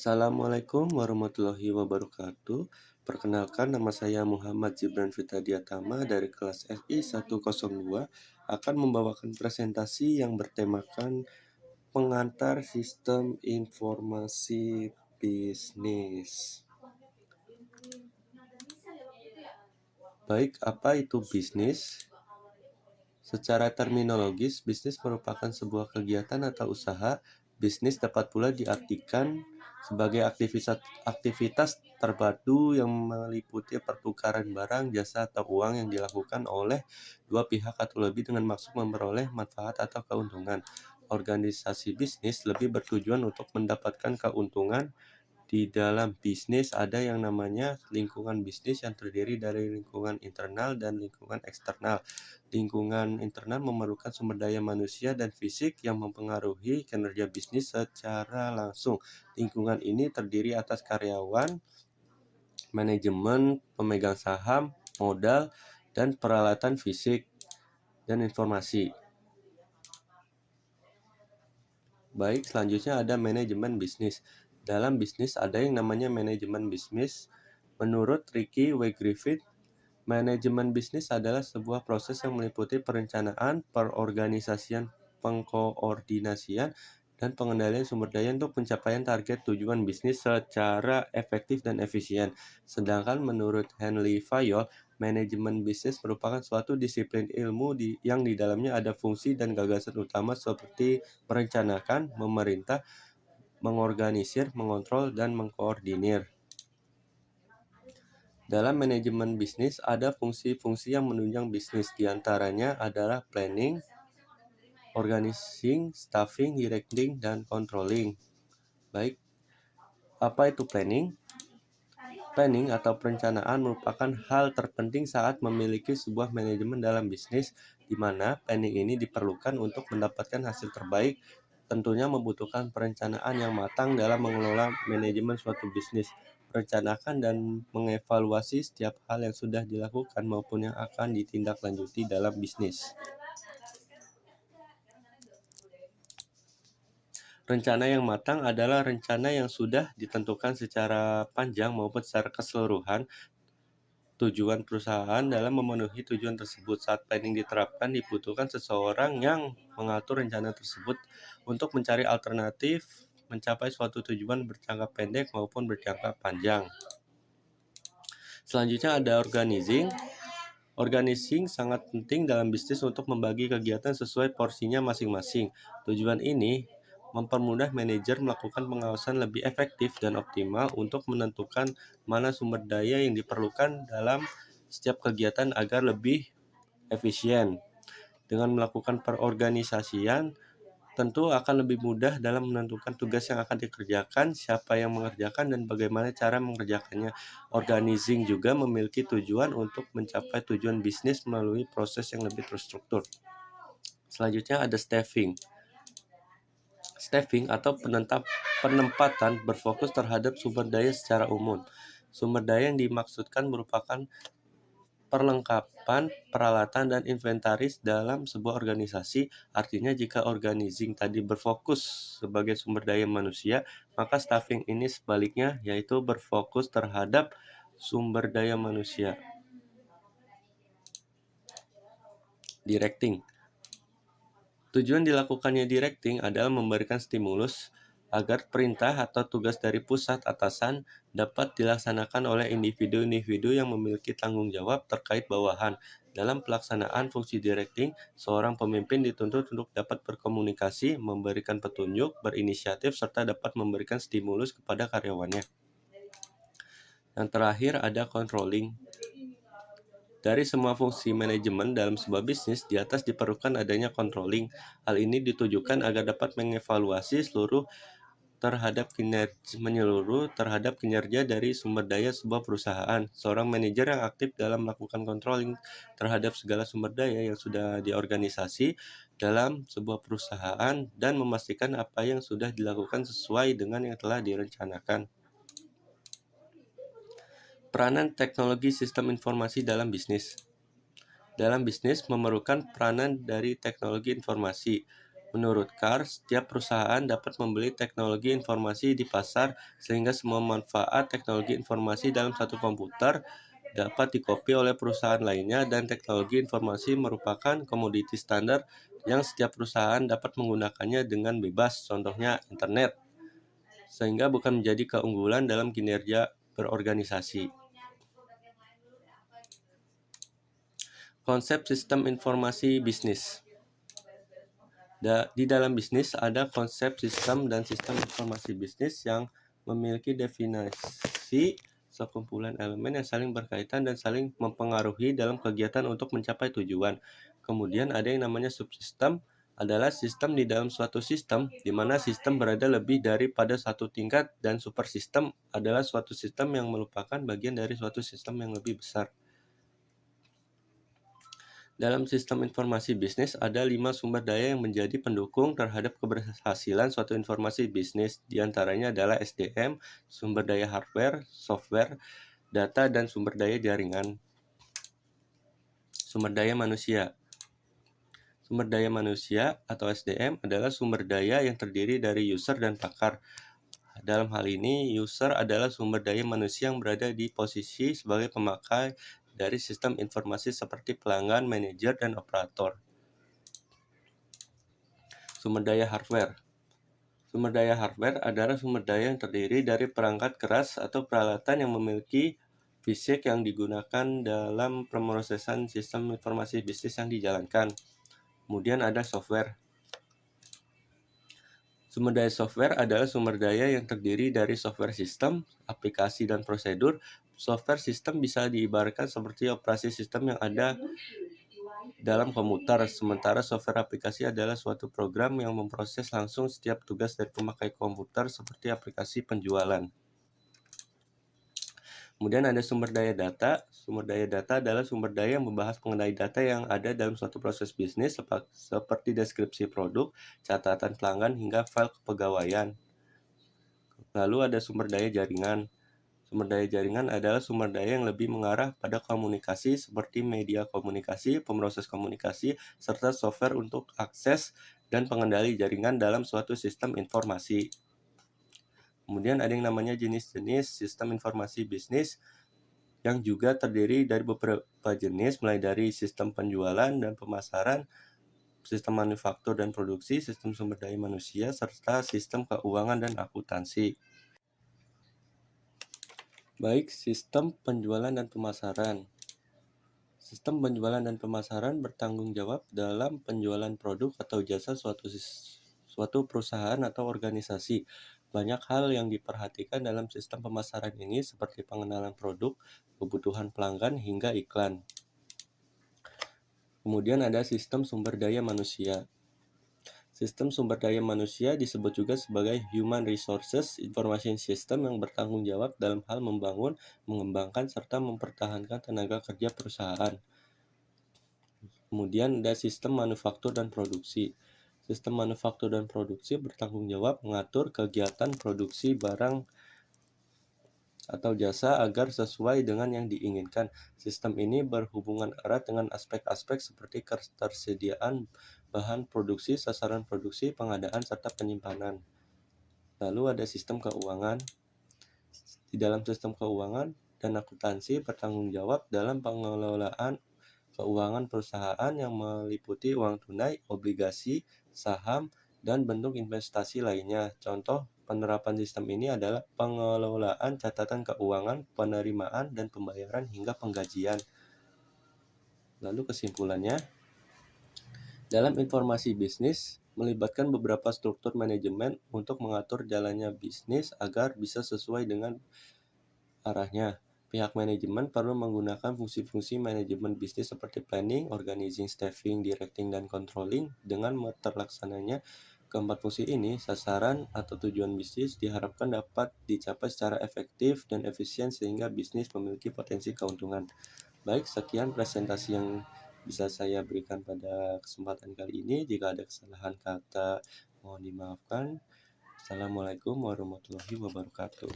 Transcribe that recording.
Assalamualaikum warahmatullahi wabarakatuh. Perkenalkan, nama saya Muhammad Zibran Fitadiatama dari kelas FI 102 akan membawakan presentasi yang bertemakan pengantar sistem informasi bisnis. Baik, apa itu bisnis? Secara terminologis, bisnis merupakan sebuah kegiatan atau usaha. Bisnis dapat pula diartikan sebagai aktivitas terpadu yang meliputi pertukaran barang, jasa, atau uang yang dilakukan oleh dua pihak atau lebih dengan maksud memperoleh manfaat atau keuntungan. Organisasi bisnis lebih bertujuan untuk mendapatkan keuntungan. Di dalam bisnis ada yang namanya lingkungan bisnis yang terdiri dari lingkungan internal dan lingkungan eksternal. Lingkungan internal memerlukan sumber daya manusia dan fisik yang mempengaruhi kinerja bisnis secara langsung. Lingkungan ini terdiri atas karyawan, manajemen, pemegang saham, modal, dan peralatan fisik dan informasi. Baik, selanjutnya ada manajemen bisnis. Dalam bisnis ada yang namanya manajemen bisnis. Menurut Ricky W. Griffith, manajemen bisnis adalah sebuah proses yang meliputi perencanaan, perorganisasian, pengkoordinasian, dan pengendalian sumber daya untuk pencapaian target tujuan bisnis secara efektif dan efisien. Sedangkan menurut Henry Fayol, manajemen bisnis merupakan suatu disiplin ilmu yang di dalamnya ada fungsi dan gagasan utama seperti merencanakan, memerintah, mengorganisir, mengontrol, dan mengkoordinir. Dalam manajemen bisnis ada fungsi-fungsi yang menunjang bisnis, diantaranya adalah planning, organizing, staffing, directing, dan controlling. Baik, apa itu planning? Planning atau perencanaan merupakan hal terpenting saat memiliki sebuah manajemen dalam bisnis, di mana planning ini diperlukan untuk mendapatkan hasil terbaik. Tentunya membutuhkan perencanaan yang matang dalam mengelola manajemen suatu bisnis. Merencanakan dan mengevaluasi setiap hal yang sudah dilakukan maupun yang akan ditindaklanjuti dalam bisnis. Rencana yang matang adalah rencana yang sudah ditentukan secara panjang maupun secara keseluruhan tujuan perusahaan. Dalam memenuhi tujuan tersebut, saat planning diterapkan, dibutuhkan seseorang yang mengatur rencana tersebut untuk mencari alternatif mencapai suatu tujuan berjangka pendek maupun berjangka panjang. Selanjutnya ada organizing. Organizing sangat penting dalam bisnis untuk membagi kegiatan sesuai porsinya masing-masing. Tujuan ini mempermudah manajer melakukan pengawasan lebih efektif dan optimal untuk menentukan mana sumber daya yang diperlukan dalam setiap kegiatan agar lebih efisien. Dengan melakukan perorganisasian, tentu akan lebih mudah dalam menentukan tugas yang akan dikerjakan, siapa yang mengerjakan, dan bagaimana cara mengerjakannya. Organizing juga memiliki tujuan untuk mencapai tujuan bisnis melalui proses yang lebih terstruktur. Selanjutnya ada staffing. Staffing atau penempatan berfokus terhadap sumber daya secara umum. Sumber daya yang dimaksudkan merupakan perlengkapan, peralatan, dan inventaris dalam sebuah organisasi. Artinya jika organizing tadi berfokus sebagai sumber daya manusia, maka staffing ini sebaliknya, yaitu berfokus terhadap sumber daya manusia. Directing. Tujuan dilakukannya directing adalah memberikan stimulus agar perintah atau tugas dari pusat atasan dapat dilaksanakan oleh individu-individu yang memiliki tanggung jawab terkait bawahan. Dalam pelaksanaan fungsi directing, seorang pemimpin dituntut untuk dapat berkomunikasi, memberikan petunjuk, berinisiatif, serta dapat memberikan stimulus kepada karyawannya. Yang terakhir ada controlling. Dari semua fungsi manajemen dalam sebuah bisnis, di atas diperlukan adanya controlling. Hal ini ditujukan agar dapat mengevaluasi menyeluruh terhadap kinerja dari sumber daya sebuah perusahaan. Seorang manajer yang aktif dalam melakukan controlling terhadap segala sumber daya yang sudah diorganisasi dalam sebuah perusahaan dan memastikan apa yang sudah dilakukan sesuai dengan yang telah direncanakan. Peranan teknologi sistem informasi dalam bisnis. Dalam bisnis memerlukan peranan dari teknologi informasi. Menurut Carr, setiap perusahaan dapat membeli teknologi informasi di pasar sehingga semua manfaat teknologi informasi dalam satu komputer dapat dikopi oleh perusahaan lainnya, dan teknologi informasi merupakan komoditi standar yang setiap perusahaan dapat menggunakannya dengan bebas, contohnya internet, sehingga bukan menjadi keunggulan dalam kinerja berorganisasi. Konsep sistem informasi bisnis. Di dalam bisnis ada konsep sistem dan sistem informasi bisnis yang memiliki definisi sekumpulan elemen yang saling berkaitan dan saling mempengaruhi dalam kegiatan untuk mencapai tujuan. Kemudian ada yang namanya subsistem, adalah sistem di dalam suatu sistem, di mana sistem berada lebih daripada satu tingkat, dan supersistem adalah suatu sistem yang merupakan bagian dari suatu sistem yang lebih besar. Dalam sistem informasi bisnis, ada 5 sumber daya yang menjadi pendukung terhadap keberhasilan suatu informasi bisnis. Di antaranya adalah SDM, sumber daya hardware, software, data, dan sumber daya jaringan. Sumber daya manusia. Sumber daya manusia atau SDM adalah sumber daya yang terdiri dari user dan pakar. Dalam hal ini, user adalah sumber daya manusia yang berada di posisi sebagai pemakai dari sistem informasi seperti pelanggan, manajer, dan operator. Sumber daya hardware. Sumber daya hardware adalah sumber daya yang terdiri dari perangkat keras atau peralatan yang memiliki fisik yang digunakan dalam pemrosesan sistem informasi bisnis yang dijalankan. Kemudian ada software. Sumber daya software adalah sumber daya yang terdiri dari software sistem, aplikasi, dan prosedur. Software sistem bisa diibaratkan seperti operasi sistem yang ada dalam komputer, sementara software aplikasi adalah suatu program yang memproses langsung setiap tugas dari pemakai komputer seperti aplikasi penjualan. Kemudian ada sumber daya data. Sumber daya data adalah sumber daya yang membahas mengenai data yang ada dalam suatu proses bisnis seperti deskripsi produk, catatan pelanggan, hingga file kepegawaian. Lalu ada sumber daya jaringan. Sumber daya jaringan adalah sumber daya yang lebih mengarah pada komunikasi seperti media komunikasi, pemroses komunikasi, serta software untuk akses dan pengendali jaringan dalam suatu sistem informasi. Kemudian ada yang namanya jenis-jenis sistem informasi bisnis yang juga terdiri dari beberapa jenis, mulai dari sistem penjualan dan pemasaran, sistem manufaktur dan produksi, sistem sumber daya manusia, serta sistem keuangan dan akuntansi. Baik, sistem penjualan dan pemasaran. Sistem penjualan dan pemasaran bertanggung jawab dalam penjualan produk atau jasa suatu perusahaan atau organisasi. Banyak hal yang diperhatikan dalam sistem pemasaran ini seperti pengenalan produk, kebutuhan pelanggan, hingga iklan. Kemudian ada sistem sumber daya manusia. Sistem sumber daya manusia disebut juga sebagai Human Resources Information System yang bertanggung jawab dalam hal membangun, mengembangkan, serta mempertahankan tenaga kerja perusahaan. Kemudian ada sistem manufaktur dan produksi. Sistem manufaktur dan produksi bertanggung jawab mengatur kegiatan produksi barang atau jasa agar sesuai dengan yang diinginkan. Sistem ini berhubungan erat dengan aspek-aspek seperti ketersediaan bahan produksi, sasaran produksi, pengadaan, serta penyimpanan. Lalu ada sistem keuangan. Di dalam sistem keuangan dan akuntansi bertanggung jawab dalam pengelolaan keuangan perusahaan yang meliputi uang tunai, obligasi, saham, dan bentuk investasi lainnya. Contoh penerapan sistem ini adalah pengelolaan catatan keuangan, penerimaan dan pembayaran, hingga penggajian. Lalu kesimpulannya, dalam informasi bisnis melibatkan beberapa struktur manajemen untuk mengatur jalannya bisnis agar bisa sesuai dengan arahnya. Pihak manajemen perlu menggunakan fungsi-fungsi manajemen bisnis seperti planning, organizing, staffing, directing, dan controlling. Dengan terlaksananya keempat fungsi ini, sasaran atau tujuan bisnis diharapkan dapat dicapai secara efektif dan efisien sehingga bisnis memiliki potensi keuntungan. Baik, sekian presentasi yang bisa saya berikan pada kesempatan kali ini. Jika ada kesalahan kata, mohon dimaafkan. Assalamualaikum warahmatullahi wabarakatuh.